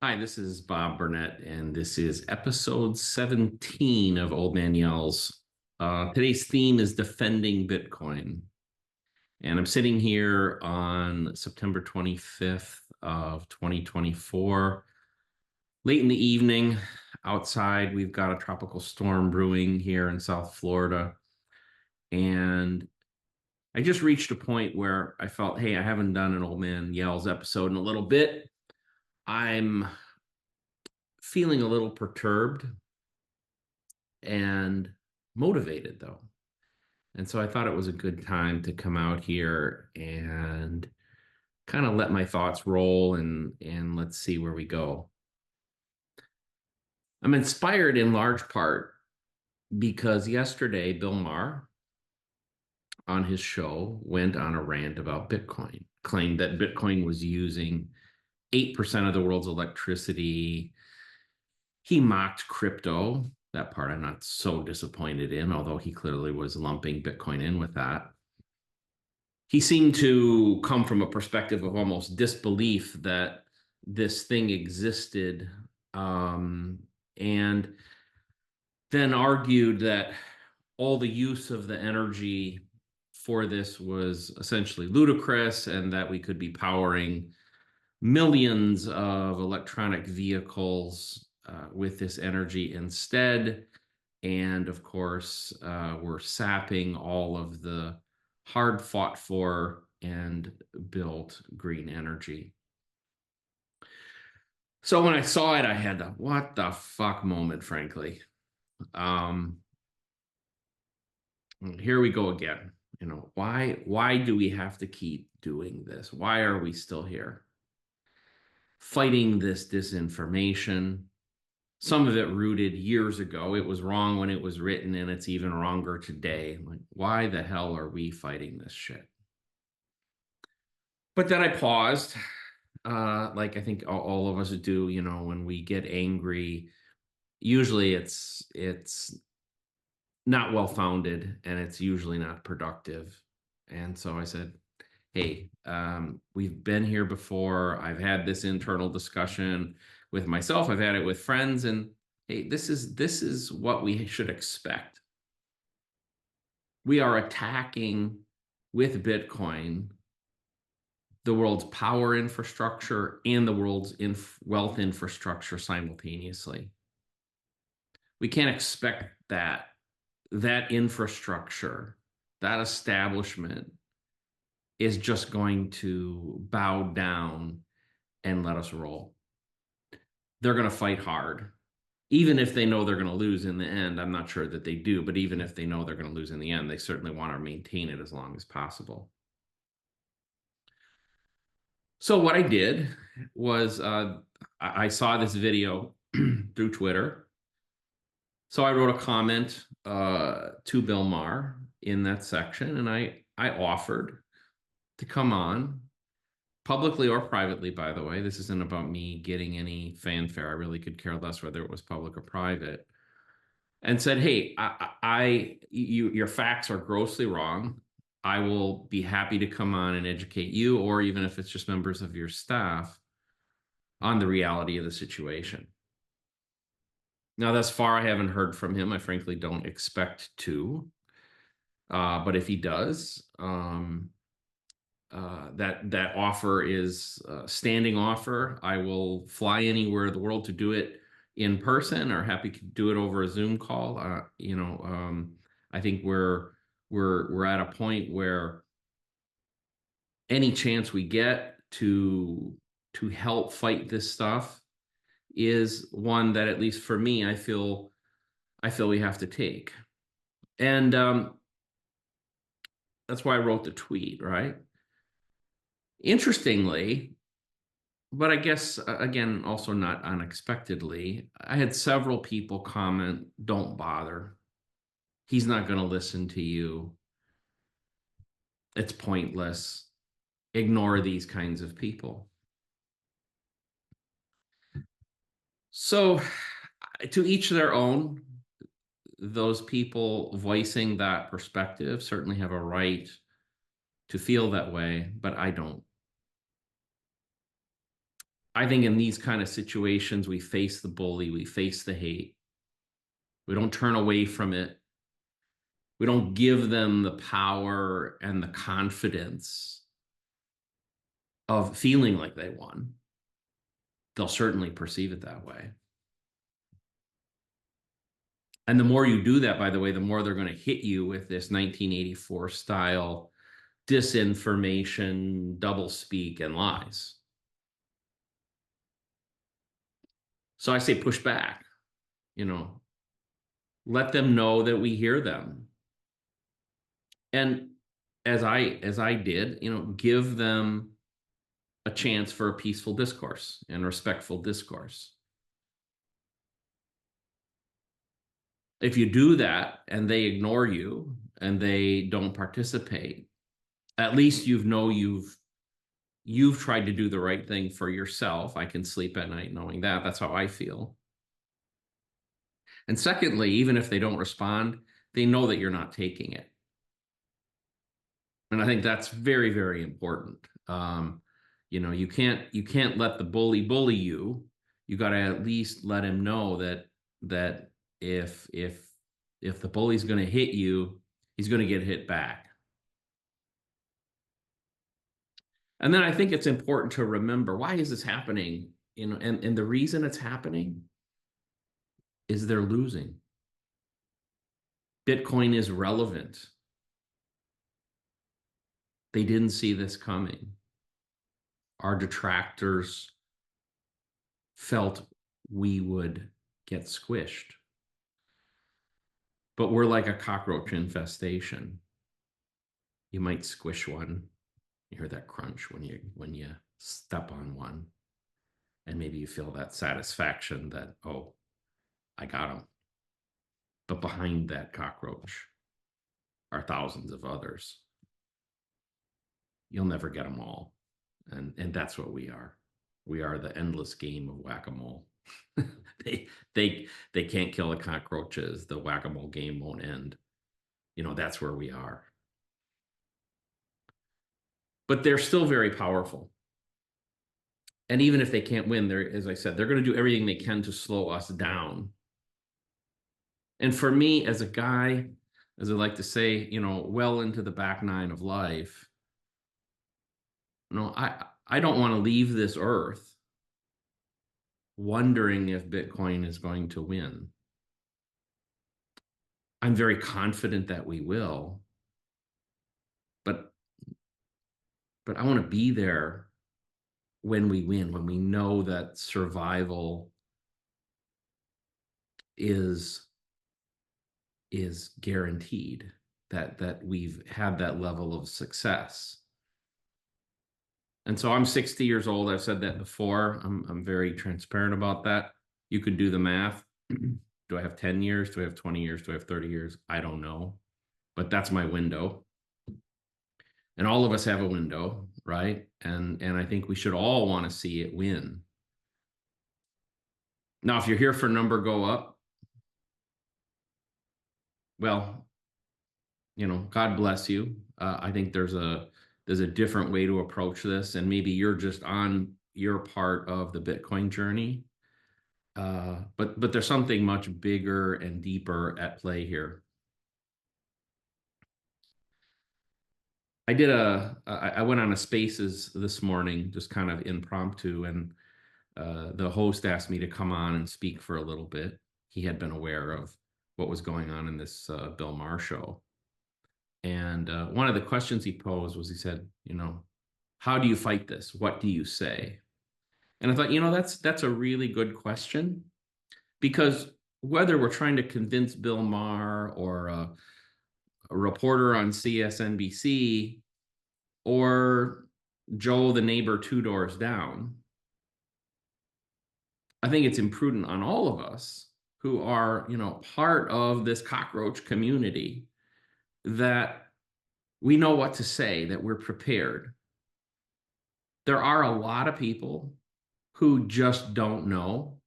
Hi, this is Bob Burnett, and this is episode 17 of Old Man Yells. Today's theme is defending Bitcoin. And I'm sitting here on September 25th of 2024, late in the evening. Outside, we've got a tropical storm brewing here in South Florida. And I just reached a point where I felt, hey, I haven't done an Old Man Yells episode in a little bit. I'm feeling a little perturbed and motivated though. And so I thought it was a good time to come out here and kind of let my thoughts roll and let's see where we go. I'm inspired in large part because yesterday Bill Maher on his show went on a rant about Bitcoin, claimed that Bitcoin was using 8% of the world's electricity. He mocked crypto. That part I'm not so disappointed in, although he clearly was lumping Bitcoin in with that. He seemed to come from a perspective of almost disbelief that this thing existed, and then argued that all the use of the energy for this was essentially ludicrous and that we could be powering millions of electronic vehicles with this energy instead. And of course, we're sapping all of the hard fought for and built green energy. So when I saw it, I had the what the fuck moment, frankly. Um, Here we go again. Why do we have to keep doing this? Why are we still here? Fighting this disinformation, some of it rooted years ago. It was wrong when it was written, and it's even wronger today. Like, why the hell are we fighting this shit? But then I paused, like I think all of us do. When we get angry, usually it's not well founded, and it's usually not productive. And so I said, "Hey, we've been here before. I've had this internal discussion with myself. I've had it with friends, and hey, this is what we should expect. We are attacking with Bitcoin the world's power infrastructure and the world's wealth infrastructure simultaneously. We can't expect that infrastructure, that establishment is just going to bow down and let us roll. They're going to fight hard. Even if they know they're going to lose in the end, I'm not sure that they do, but even if they know they're going to lose in the end, they certainly want to maintain it as long as possible. So what I did was I saw this video through Twitter. So I wrote a comment to Bill Maher in that section, and I offered to come on publicly or privately, by the way. This isn't about me getting any fanfare. I really could care less whether it was public or private. And said, "Hey, your facts are grossly wrong. I will be happy to come on and educate you, or even if it's just members of your staff, on the reality of the situation." Now, thus far, I haven't heard from him. I frankly don't expect to. But if he does, that offer is a standing offer. I will fly anywhere in the world to do it in person, or happy to do it over a Zoom call. I think we're at a point where any chance we get to help fight this stuff is one that, at least for me, I feel we have to take. And that's why I wrote the tweet, right? Interestingly, but I guess again, also not unexpectedly, I had several people comment, "Don't bother. He's not going to listen to you. It's pointless. Ignore these kinds of people." So, to each their own. Those people voicing that perspective certainly have a right to feel that way, but I don't. I think in these kind of situations, we face the bully, we face the hate. We don't turn away from it. We don't give them the power and the confidence of feeling like they won. They'll certainly perceive it that way. And the more you do that, by the way, the more they're going to hit you with this 1984 style disinformation, doublespeak, and lies. So I say push back, you know, let them know that we hear them. And as I did, give them a chance for a peaceful discourse and respectful discourse. If you do that and they ignore you and they don't participate, at least you've tried to do the right thing for yourself. I can sleep at night knowing that. That's how I feel. And secondly, even if they don't respond, they know that you're not taking it. And I think that's very, very important. You can't let the bully you. You got to at least let him know that if the bully's going to hit you, he's going to get hit back. And then I think it's important to remember, why is this happening? And the reason it's happening is they're losing. Bitcoin is relevant. They didn't see this coming. Our detractors felt we would get squished. But we're like a cockroach infestation. You might squish one. You hear that crunch when you step on one. And maybe you feel that satisfaction that, oh, I got him. But behind that cockroach are thousands of others. You'll never get them all. And that's what we are. We are the endless game of whack-a-mole. they they can't kill the cockroaches. The whack-a-mole game won't end. That's where we are. But they're still very powerful. And even if they can't win, as I said, they're going to do everything they can to slow us down. And for me, as a guy, as I like to say, well into the back nine of life, I don't want to leave this earth wondering if Bitcoin is going to win. I'm very confident that we will, but I want to be there when we win, when we know that survival is guaranteed, that we've had that level of success. And so I'm 60 years old. I've said that before. I'm very transparent about that. You could do the math. Do I have 10 years? Do I have 20 years? Do I have 30 years? I don't know. But that's my window. And all of us have a window, right? And I think we should all want to see it win. Now, if you're here for number go up, well, God bless you. I think there's a different way to approach this, and maybe you're just on your part of the Bitcoin journey. But there's something much bigger and deeper at play here. I went on a Spaces this morning, just kind of impromptu, and the host asked me to come on and speak for a little bit. He had been aware of what was going on in this Bill Maher show. And one of the questions he posed was, he said, how do you fight this? What do you say? And I thought, that's a really good question, because whether we're trying to convince Bill Maher or a reporter on CSNBC or Joe, the neighbor 2 doors down, I think it's imprudent on all of us who are, part of this cockroach community, that we know what to say, that we're prepared. There are a lot of people who just don't know,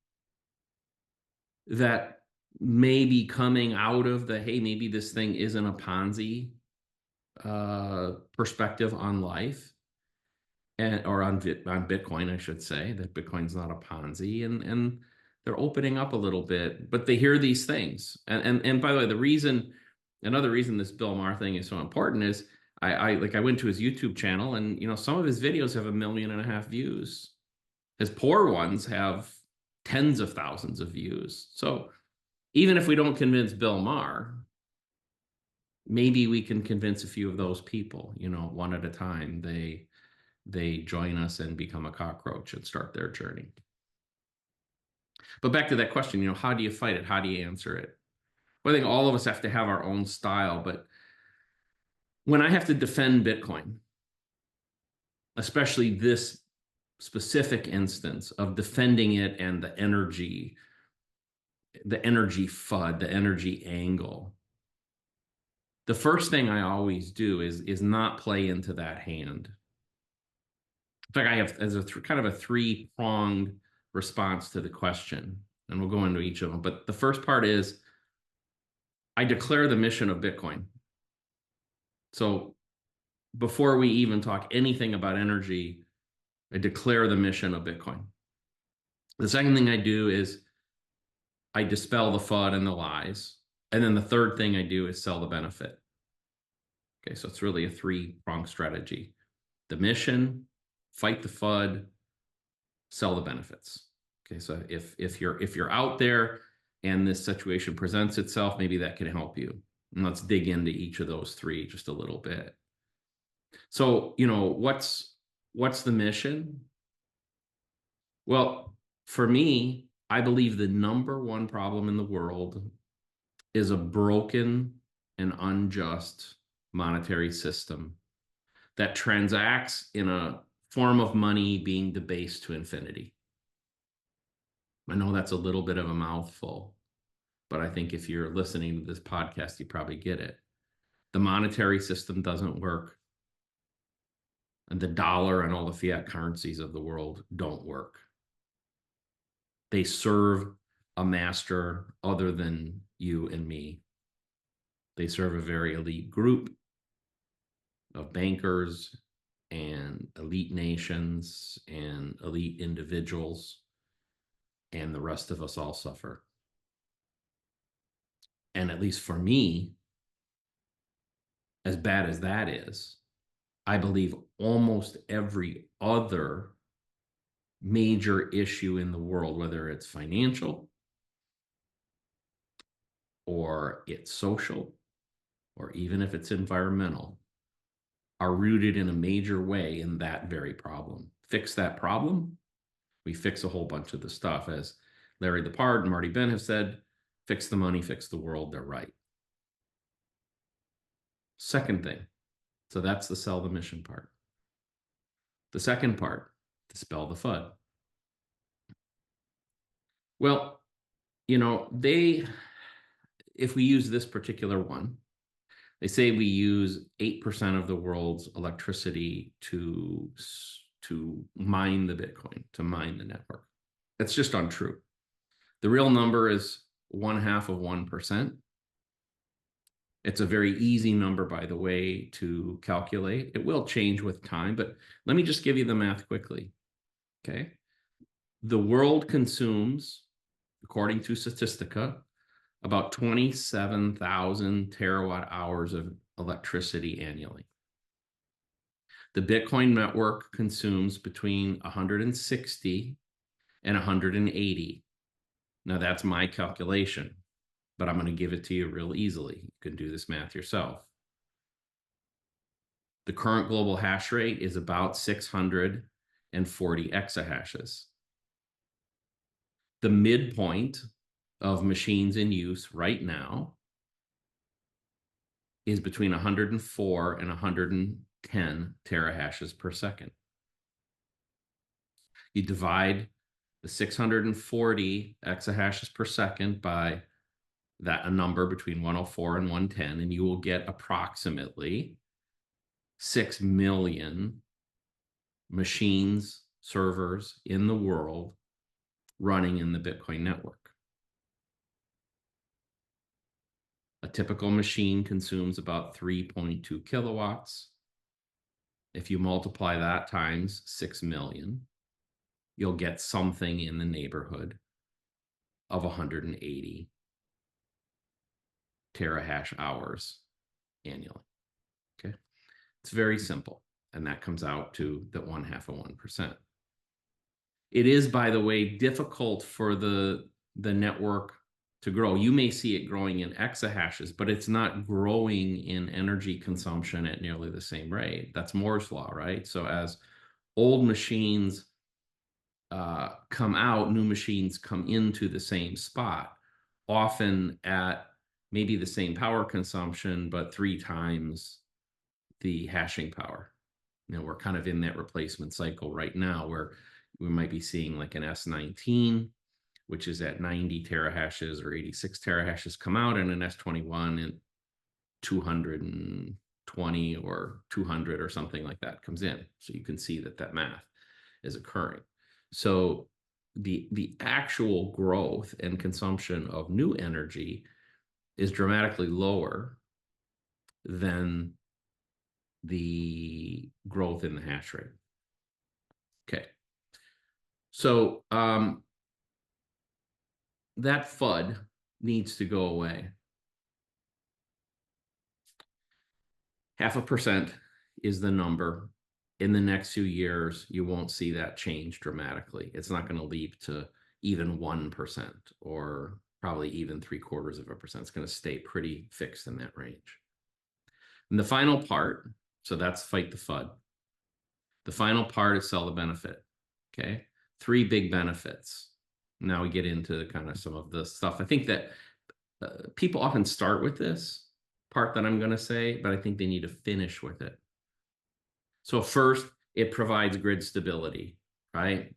that may be coming out of the, hey, maybe this thing isn't a Ponzi perspective on life. and or on Bitcoin, I should say, that Bitcoin's not a Ponzi, and they're opening up a little bit, but they hear these things. And by the way, another reason this Bill Maher thing is so important is I went to his YouTube channel, and some of his videos have 1.5 million views. His poor ones have tens of thousands of views. So even if we don't convince Bill Maher, maybe we can convince a few of those people, one at a time. They join us and become a cockroach and start their journey. But back to that question, how do you fight it? How do you answer it? Well, I think all of us have to have our own style. But when I have to defend Bitcoin, especially this specific instance of defending it and the energy FUD, the energy angle, the first thing I always do is not play into that hand. In fact, I have as a kind of a three-pronged response to the question, and we'll go into each of them. But the first part is I declare the mission of Bitcoin. So before we even talk anything about energy, I declare the mission of Bitcoin. The second thing I do is I dispel the FUD and the lies. And then the third thing I do is sell the benefit. Okay, so it's really a three-pronged strategy. The mission, fight the FUD, sell the benefits. Okay, so if you're out there and this situation presents itself, maybe that can help you. And let's dig into each of those three just a little bit. So, what's the mission? Well, for me, I believe the number one problem in the world is a broken and unjust monetary system that transacts in a form of money being debased to infinity. I know that's a little bit of a mouthful, but I think if you're listening to this podcast, you probably get it. The monetary system doesn't work, and the dollar and all the fiat currencies of the world don't work. They serve a master other than you and me. They serve a very elite group of bankers and elite nations and elite individuals, and the rest of us all suffer. And at least for me, as bad as that is, I believe almost every other major issue in the world, whether it's financial or it's social or even if it's environmental, are rooted in a major way in that very problem. Fix that problem, we fix a whole bunch of the stuff. As Larry Lepard and Marty Ben have said, fix the money, fix the world. They're right. Second thing, so that's the sell the mission part. The second part, dispel the FUD. Well, if we use this particular one, they say we use 8% of the world's electricity to mine the Bitcoin, to mine the network. That's just untrue. The real number is 0.5%. It's a very easy number, by the way, to calculate. It will change with time, but let me just give you the math quickly. Okay. The world consumes, according to Statistica, about 27,000 terawatt hours of electricity annually. The Bitcoin network consumes between 160 and 180. Now, that's my calculation, but I'm going to give it to you real easily. You can do this math yourself. The current global hash rate is about 640 exahashes. The midpoint of machines in use right now is between 104 and 110 terahashes per second. You divide the 640 exahashes per second by a number between 104 and 110, and you will get approximately 6 million machines, servers in the world running in the Bitcoin network. A typical machine consumes about 3.2 kilowatts. If you multiply that times 6 million, you'll get something in the neighborhood of 180 terahash hours annually. Okay. It's very simple. And that comes out to the 0.5%. It is, by the way, difficult for the network to grow. You may see it growing in exahashes, but it's not growing in energy consumption at nearly the same rate. That's Moore's law, right? So as old machines come out, new machines come into the same spot, often at maybe the same power consumption, but 3 times the hashing power. We're kind of in that replacement cycle right now where we might be seeing like an S19, which is at 90 terahashes or 86 terahashes come out, and an S21 and 220 or 200 or something like that comes in. So you can see that math is occurring. So the actual growth and consumption of new energy is dramatically lower than the growth in the hash rate. Okay. So that FUD needs to go away. 0.5% is the number. In the next few years, you won't see that change dramatically. It's not going to leap to even 1% or probably even 0.75%. It's going to stay pretty fixed in that range. And the final part, so that's fight the FUD. The final part is sell the benefit. Okay. 3 big benefits. Now we get into kind of some of the stuff. I think that people often start with this part that I'm going to say, but I think they need to finish with it. So first, it provides grid stability, right?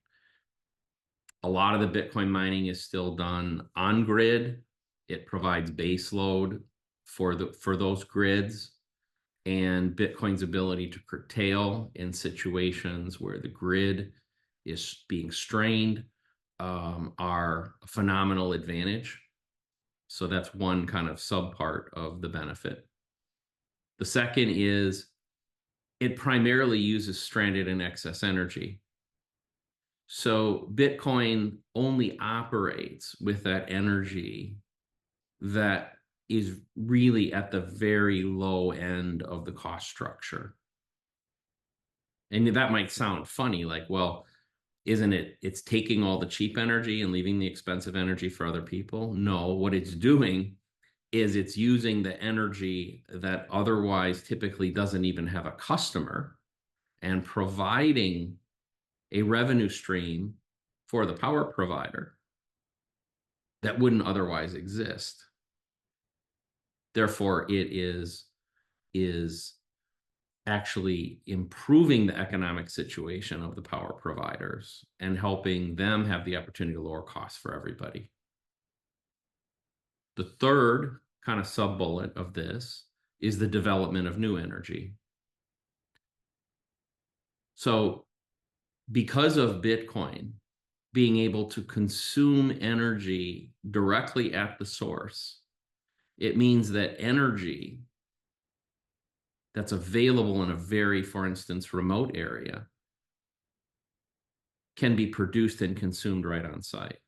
A lot of the Bitcoin mining is still done on grid. It provides base load for those grids, and Bitcoin's ability to curtail in situations where the grid is being strained are a phenomenal advantage. So that's one kind of subpart of the benefit. The second is it primarily uses stranded and excess energy. So Bitcoin only operates with that energy that is really at the very low end of the cost structure. And that might sound funny, like, well, isn't it's taking all the cheap energy and leaving the expensive energy for other people? No, what it's doing is it's using the energy that otherwise typically doesn't even have a customer and providing a revenue stream for the power provider that wouldn't otherwise exist. Therefore, it is actually improving the economic situation of the power providers and helping them have the opportunity to lower costs for everybody. The third kind of sub-bullet of this is the development of new energy. So because of Bitcoin being able to consume energy directly at the source, it means that energy that's available in a very, for instance, remote area can be produced and consumed right on site.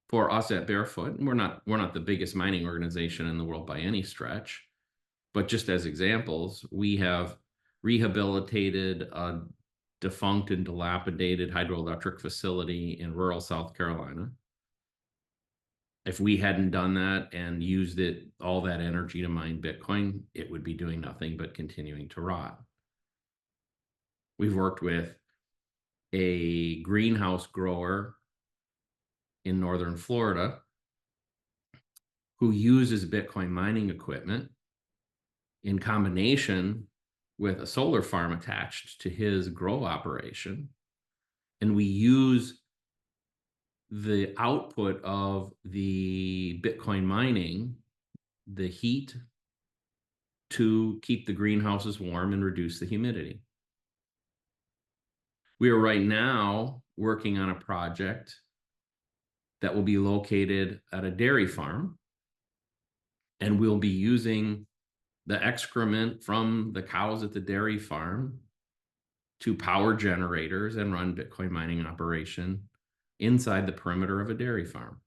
For us at Barefoot, we're not the biggest mining organization in the world by any stretch, but just as examples, we have rehabilitated a defunct and dilapidated hydroelectric facility in rural South Carolina. If we hadn't done that and used all that energy to mine Bitcoin, it would be doing nothing but continuing to rot. We've worked with a greenhouse grower in northern Florida who uses Bitcoin mining equipment in combination with a solar farm attached to his grow operation. And we use the output of the Bitcoin mining, the heat, to keep the greenhouses warm and reduce the humidity. We are right now working on a project that will be located at a dairy farm, and we'll be using the excrement from the cows at the dairy farm to power generators and run Bitcoin mining operation inside the perimeter of a dairy farm.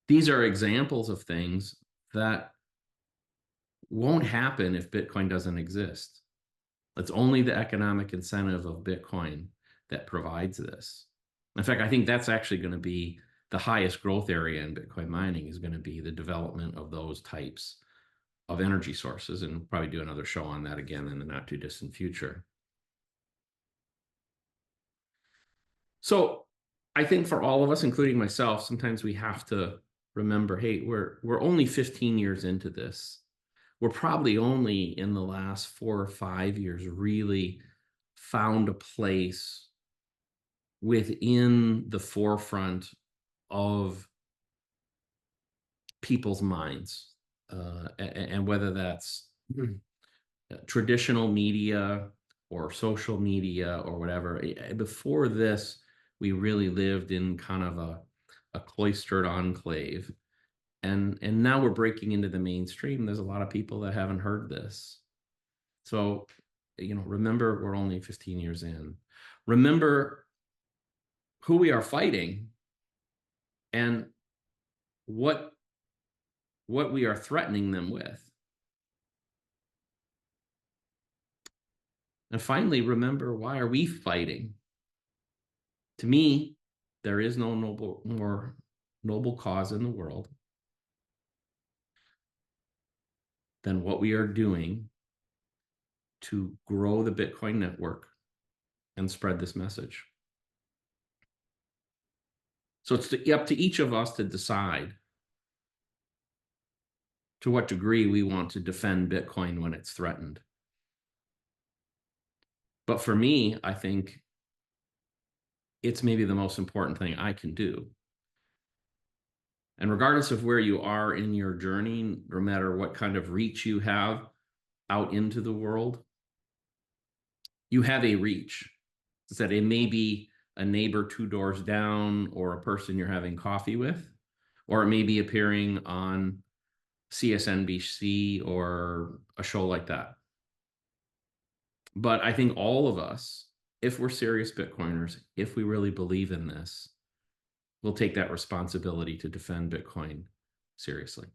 These are examples of things that won't happen if Bitcoin doesn't exist. It's only the economic incentive of Bitcoin that provides this. In fact, I think that's actually going to be the highest growth area in Bitcoin mining is going to be the development of those types of energy sources. And we'll probably do another show on that again in the not too distant future. So I think for all of us, including myself, sometimes we have to remember, hey, we're only 15 years into this. We're probably only in the last 4 or 5 years really found a place within the forefront of people's minds, and whether that's traditional media or social media or whatever. Before this, we really lived in kind of a cloistered enclave, and now we're breaking into the mainstream. There's a lot of people that haven't heard this. So, remember, we're only 15 years in. Remember who we are fighting and what we are threatening them with. And finally, remember, why are we fighting? To me, there is no more noble cause in the world than what we are doing to grow the Bitcoin network and spread this message. So it's up to each of us to decide to what degree we want to defend Bitcoin when it's threatened. But for me, I think it's maybe the most important thing I can do. And regardless of where you are in your journey, no matter what kind of reach you have out into the world, you have a reach. It's that it may be a neighbor 2 doors down or a person you're having coffee with, or it may be appearing on CSNBC or a show like that. But I think all of us, if we're serious Bitcoiners, if we really believe in this, we'll take that responsibility to defend Bitcoin seriously.